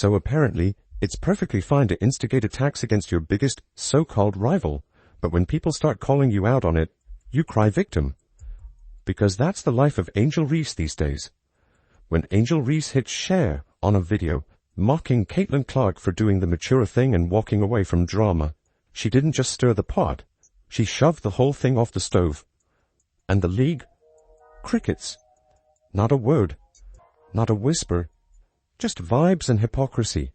So apparently, it's perfectly fine to instigate attacks against your biggest so-called rival, but when people start calling you out on it, you cry victim. Because that's the life of Angel Reese these days. When Angel Reese hit share on a video, mocking Caitlin Clark for doing the mature thing and walking away from drama, she didn't just stir the pot, she shoved the whole thing off the stove. And the league? Crickets. Not a word. Not a whisper. Just vibes and hypocrisy.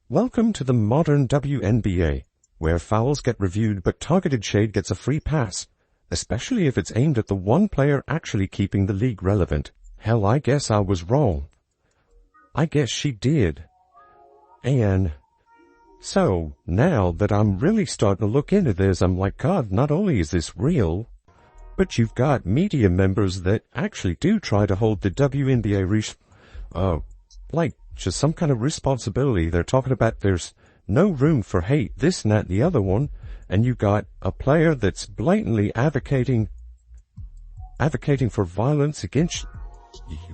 Welcome to the modern WNBA, where fouls get reviewed but targeted shade gets a free pass, especially if it's aimed at the one player actually keeping the league relevant. Hell, I guess I was wrong. I guess she did. And so, now that I'm really starting to look into this, I'm like, God, not only is this real, but you've got media members that actually do try to hold the WNBA like just some kind of responsibility. They're talking about there's no room for hate, this and that, the other one, and you got a player that's blatantly advocating for violence against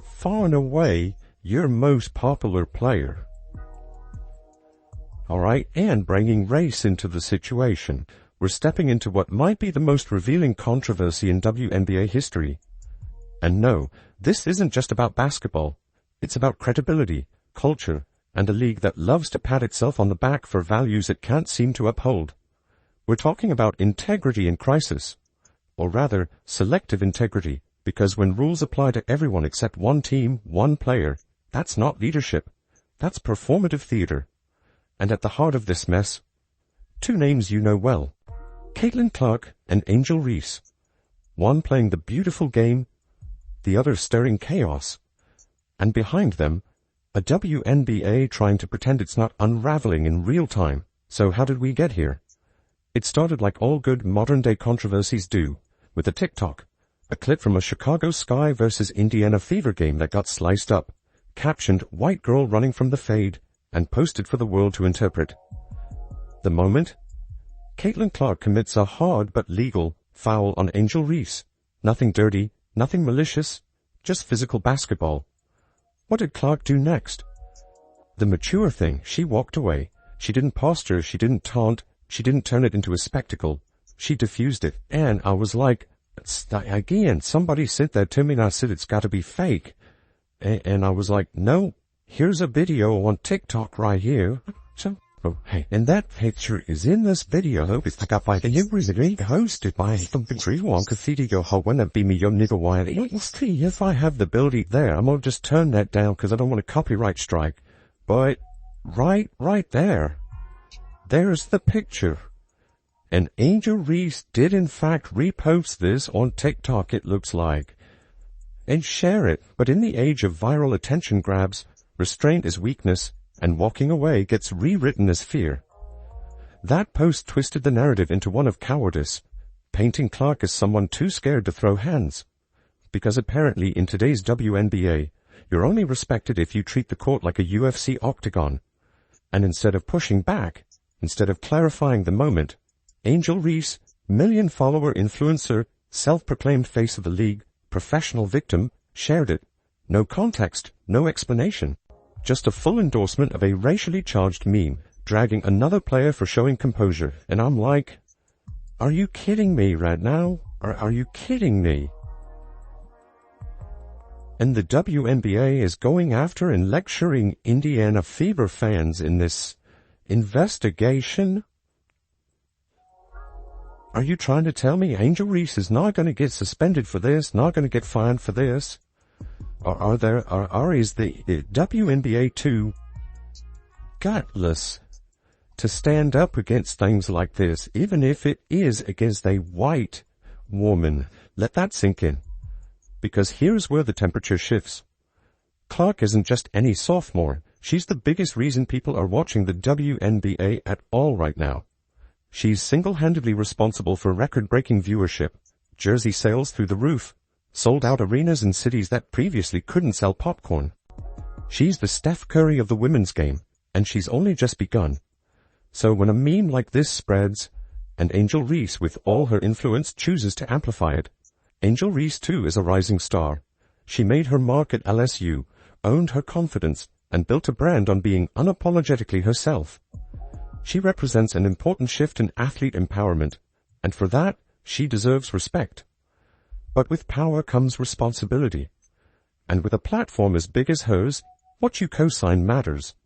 far and away your most popular player. Alright, and bringing race into the situation. We're stepping into what might be the most revealing controversy in WNBA history. And no, this isn't just about basketball. It's about credibility, culture, and a league that loves to pat itself on the back for values it can't seem to uphold. We're talking about integrity in crisis, or rather, selective integrity, because when rules apply to everyone except one team, one player, that's not leadership. That's performative theater. And at the heart of this mess, two names you know well, Caitlin Clark and Angel Reese. One playing the beautiful game, the other stirring chaos. And behind them, a WNBA trying to pretend it's not unraveling in real time. So how did we get here? It started like all good modern-day controversies do, with a TikTok, a clip from a Chicago Sky versus Indiana Fever game that got sliced up, captioned "White Girl Running from the Fade," and posted for the world to interpret. The moment? Caitlin Clark commits a hard but legal foul on Angel Reese. Nothing dirty, nothing malicious, just physical basketball. What did Clark do next? The mature thing. She walked away. She didn't posture, she didn't taunt, she didn't turn it into a spectacle. She diffused it. And I was like, again, somebody said that to me and I said it's gotta be fake. And I was like, no, here's a video on TikTok right here. So, hey, and that picture is in this video. It's like hosted by something if I have the ability there, I'm gonna just turn that down because I don't want a copyright strike. But right there, there's the picture. And Angel Reese did in fact repost this on TikTok, it looks like, and share it. But in the age of viral attention grabs, restraint is weakness, and walking away gets rewritten as fear. That post twisted the narrative into one of cowardice, painting Clark as someone too scared to throw hands. Because apparently in today's WNBA, you're only respected if you treat the court like a UFC octagon. And instead of pushing back, instead of clarifying the moment, Angel Reese, million-follower influencer, self-proclaimed face of the league, professional victim, shared it. No context, no explanation. Just a full endorsement of a racially charged meme, dragging another player for showing composure. And I'm like, are you kidding me right now? Are you kidding me? And the WNBA is going after and lecturing Indiana Fever fans in this investigation? Are you trying to tell me Angel Reese is not going to get suspended for this, not going to get fined for this? Or is the WNBA too gutless to stand up against things like this, even if it is against a white woman? Let that sink in. Because here's where the temperature shifts. Clark isn't just any sophomore. She's the biggest reason people are watching the WNBA at all right now. She's single-handedly responsible for record-breaking viewership, jersey sales through the roof, sold-out arenas in cities that previously couldn't sell popcorn. She's the Steph Curry of the women's game, and she's only just begun. So when a meme like this spreads, and Angel Reese with all her influence chooses to amplify it, Angel Reese too is a rising star. She made her mark at LSU, owned her confidence, and built a brand on being unapologetically herself. She represents an important shift in athlete empowerment, and for that, she deserves respect. But with power comes responsibility. And with a platform as big as hers, what you co-sign matters.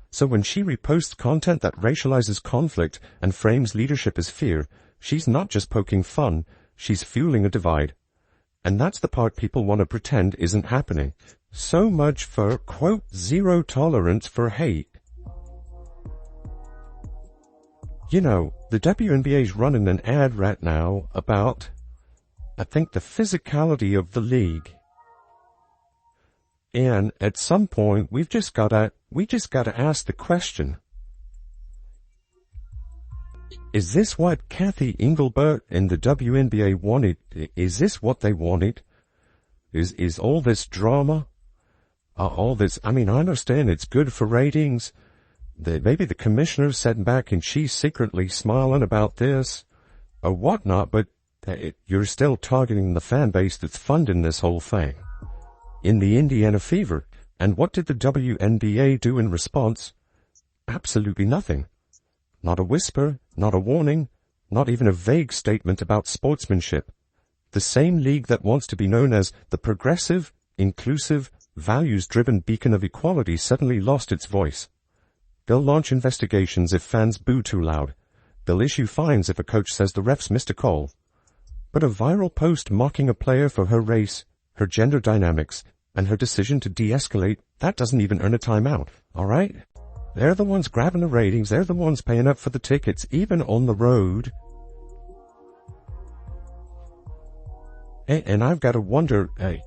So when she reposts content that racializes conflict and frames leadership as fear, she's not just poking fun, she's fueling a divide. And that's the part people want to pretend isn't happening. So much for, quote, zero tolerance for hate. You know, the WNBA's running an ad right now about, I think, the physicality of the league. And at some point, we just gotta ask the question. Is this what Kathy Engelbert and the WNBA wanted? Is this what they wanted? Is all this drama? All this, I mean, I understand it's good for ratings. Maybe the commissioner's sitting back and she's secretly smiling about this or whatnot, but you're still targeting the fan base that's funding this whole thing. In the Indiana Fever. And what did the WNBA do in response? Absolutely nothing. Not a whisper, not a warning, not even a vague statement about sportsmanship. The same league that wants to be known as the progressive, inclusive, values-driven beacon of equality suddenly lost its voice. They'll launch investigations if fans boo too loud. They'll issue fines if a coach says the refs missed a call. But a viral post mocking a player for her race, her gender dynamics, and her decision to de-escalate, that doesn't even earn a timeout, alright? They're the ones grabbing the ratings, they're the ones paying up for the tickets, even on the road. And I've got to wonder, are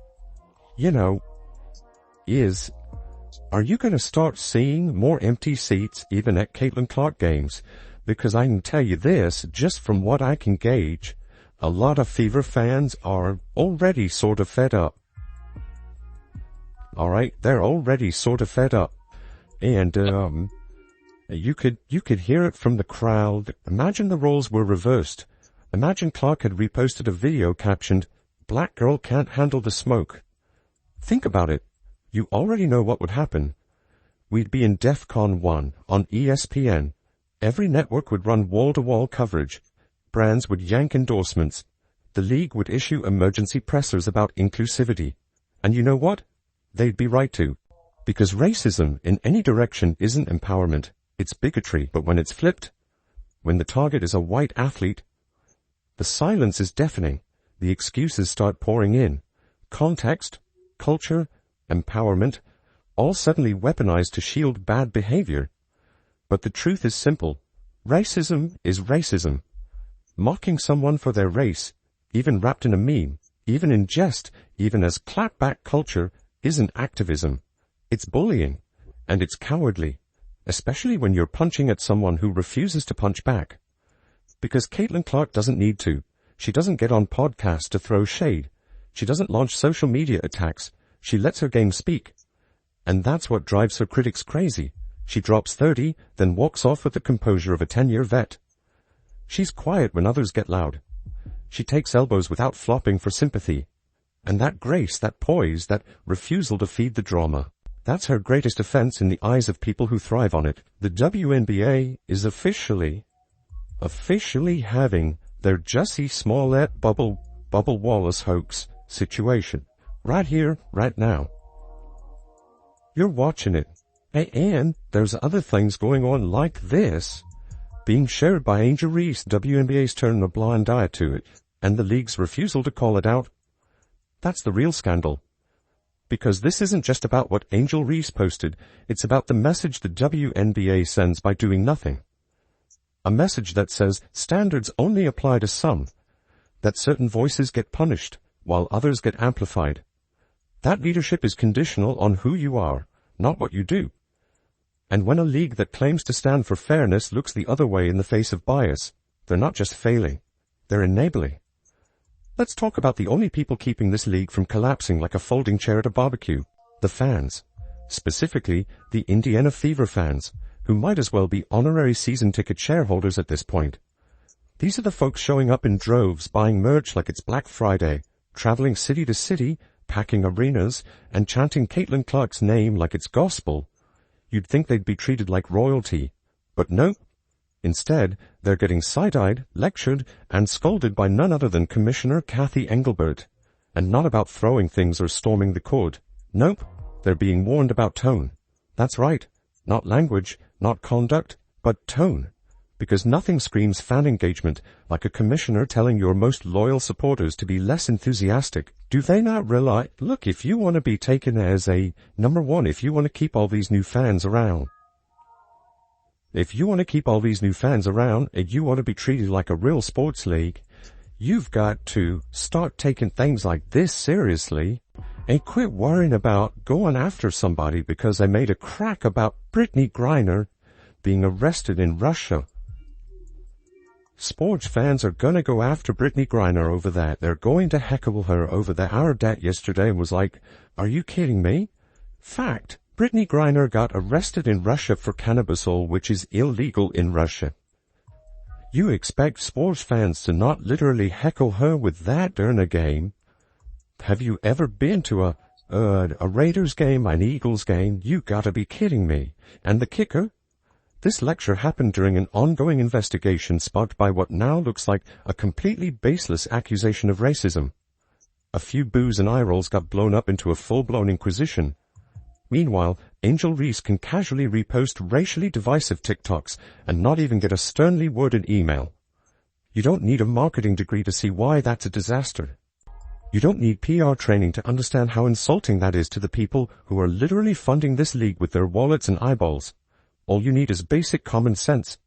you going to start seeing more empty seats even at Caitlin Clark games? Because I can tell you this, just from what I can gauge, a lot of Fever fans are already sort of fed up. Alright, they're already sort of fed up. And, you could hear it from the crowd. Imagine the roles were reversed. Imagine Clark had reposted a video captioned, "Black girl can't handle the smoke." Think about it. You already know what would happen. We'd be in DEFCON 1 on ESPN. Every network would run wall-to-wall coverage. Brands would yank endorsements. The league would issue emergency pressers about inclusivity. And you know what? They'd be right to. Because racism in any direction isn't empowerment. It's bigotry. But when it's flipped, when the target is a white athlete, the silence is deafening. The excuses start pouring in. Context, culture, empowerment, all suddenly weaponized to shield bad behavior. But the truth is simple. Racism is racism. Mocking someone for their race, even wrapped in a meme, even in jest, even as clapback culture, isn't activism. It's bullying. And it's cowardly. Especially when you're punching at someone who refuses to punch back. Because Caitlin Clark doesn't need to. She doesn't get on podcasts to throw shade. She doesn't launch social media attacks. She lets her game speak. And that's what drives her critics crazy. She drops 30, then walks off with the composure of a 10-year vet. She's quiet when others get loud. She takes elbows without flopping for sympathy. And that grace, that poise, that refusal to feed the drama, that's her greatest offense in the eyes of people who thrive on it. The WNBA is officially having their Jussie Smollett Bubble Wallace hoax situation. Right here, right now. You're watching it. And there's other things going on like this, being shared by Angel Reese. WNBA's turning a blind eye to it, and the league's refusal to call it out. That's the real scandal. Because this isn't just about what Angel Reese posted, it's about the message the WNBA sends by doing nothing. A message that says standards only apply to some, that certain voices get punished, while others get amplified. That leadership is conditional on who you are, not what you do. And when a league that claims to stand for fairness looks the other way in the face of bias, they're not just failing, they're enabling. Let's talk about the only people keeping this league from collapsing like a folding chair at a barbecue. The fans. Specifically, the Indiana Fever fans, who might as well be honorary season ticket shareholders at this point. These are the folks showing up in droves, buying merch like it's Black Friday, traveling city to city, packing arenas and chanting Caitlin Clark's name like it's gospel, you'd think they'd be treated like royalty. But nope. Instead, they're getting side-eyed, lectured, and scolded by none other than Commissioner Kathy Engelbert. And not about throwing things or storming the court. Nope. They're being warned about tone. That's right. Not language, not conduct, but tone. Because nothing screams fan engagement like a commissioner telling your most loyal supporters to be less enthusiastic. Do they not realize, look, if you want to be taken as a number one, if you want to keep all these new fans around, and you want to be treated like a real sports league, you've got to start taking things like this seriously and quit worrying about going after somebody because they made a crack about Brittany Griner being arrested in Russia. Sports fans are gonna go after Brittany Griner over that. They're going to heckle her over that. Our dad yesterday was like, are you kidding me? Fact, Brittany Griner got arrested in Russia for cannabisol, which is illegal in Russia. You expect sports fans to not literally heckle her with that during a game? Have you ever been to a Raiders game, an Eagles game? You gotta be kidding me. And the kicker? This lecture happened during an ongoing investigation sparked by what now looks like a completely baseless accusation of racism. A few boos and eye rolls got blown up into a full-blown inquisition. Meanwhile, Angel Reese can casually repost racially divisive TikToks and not even get a sternly worded email. You don't need a marketing degree to see why that's a disaster. You don't need PR training to understand how insulting that is to the people who are literally funding this league with their wallets and eyeballs. All you need is basic common sense.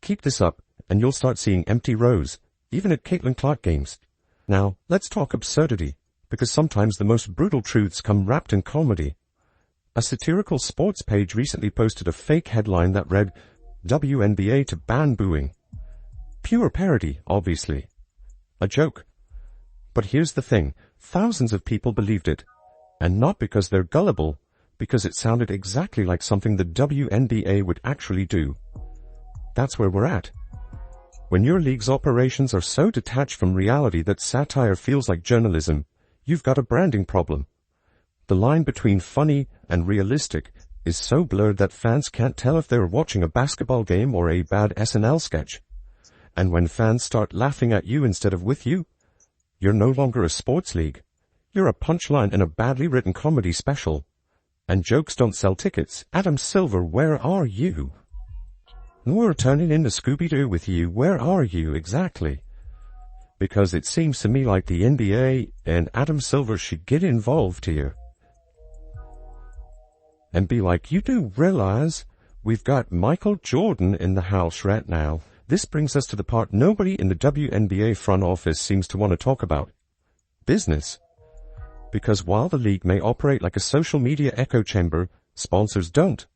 Keep this up, and you'll start seeing empty rows, even at Caitlin Clark games. Now, let's talk absurdity, because sometimes the most brutal truths come wrapped in comedy. A satirical sports page recently posted a fake headline that read, WNBA to ban booing. Pure parody, obviously. A joke. But here's the thing, thousands of people believed it. And not because they're gullible, because it sounded exactly like something the WNBA would actually do. That's where we're at. When your league's operations are so detached from reality that satire feels like journalism, you've got a branding problem. The line between funny and realistic is so blurred that fans can't tell if they're watching a basketball game or a bad SNL sketch. And when fans start laughing at you instead of with you, you're no longer a sports league. You're a punchline in a badly written comedy special. And jokes don't sell tickets. Adam Silver, where are you? We're turning into Scooby-Doo with you. Where are you exactly? Because it seems to me like the NBA and Adam Silver should get involved here. And be like, you do realize we've got Michael Jordan in the house right now. This brings us to the part nobody in the WNBA front office seems to want to talk about. Business. Because while the league may operate like a social media echo chamber, sponsors don't.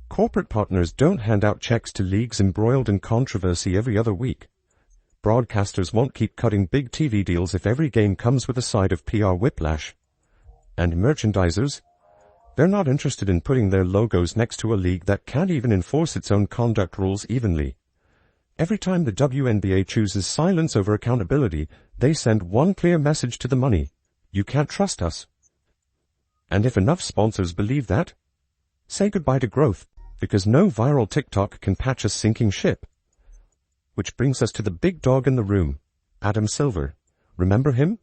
Corporate partners don't hand out checks to leagues embroiled in controversy every other week. Broadcasters won't keep cutting big TV deals if every game comes with a side of PR whiplash. And merchandisers? They're not interested in putting their logos next to a league that can't even enforce its own conduct rules evenly. Every time the WNBA chooses silence over accountability, they send one clear message to the money. You can't trust us. And if enough sponsors believe that, say goodbye to growth, because no viral TikTok can patch a sinking ship. Which brings us to the big dog in the room, Adam Silver. Remember him?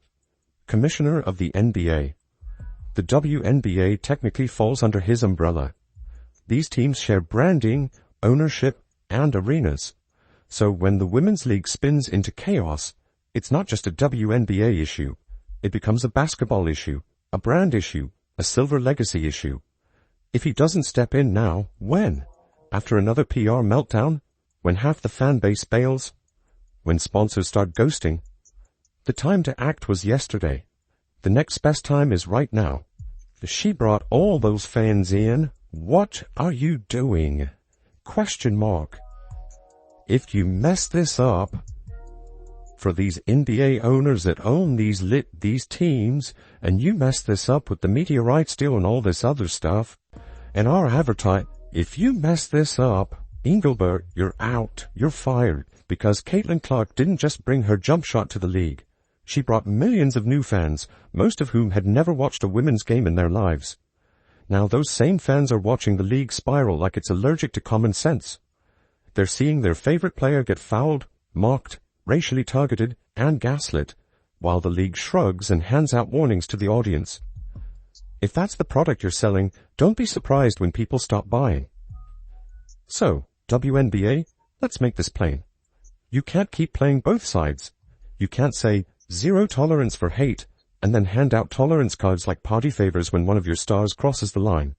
Commissioner of the NBA. The WNBA technically falls under his umbrella. These teams share branding, ownership, and arenas. So when the Women's League spins into chaos, it's not just a WNBA issue. It becomes a basketball issue, a brand issue, a Silver legacy issue. If he doesn't step in now, when? After another PR meltdown? When half the fan base bails? When sponsors start ghosting? The time to act was yesterday. The next best time is right now. She brought all those fans in. What are you doing? Question mark. If you mess this up, for these NBA owners that own these teams, and you mess this up with the media rights deal and all this other stuff, and our advertise, if you mess this up, Engelbert, you're out, you're fired, because Caitlin Clark didn't just bring her jump shot to the league. She brought millions of new fans, most of whom had never watched a women's game in their lives. Now those same fans are watching the league spiral like it's allergic to common sense. They're seeing their favorite player get fouled, mocked, racially targeted, and gaslit, while the league shrugs and hands out warnings to the audience. If that's the product you're selling, don't be surprised when people stop buying. So, WNBA, let's make this plain. You can't keep playing both sides. You can't say, zero tolerance for hate, and then hand out tolerance cards like party favors when one of your stars crosses the line.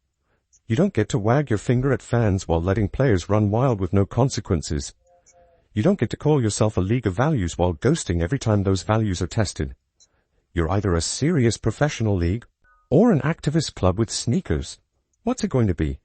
You don't get to wag your finger at fans while letting players run wild with no consequences. You don't get to call yourself a league of values while ghosting every time those values are tested. You're either a serious professional league or an activist club with sneakers. What's it going to be?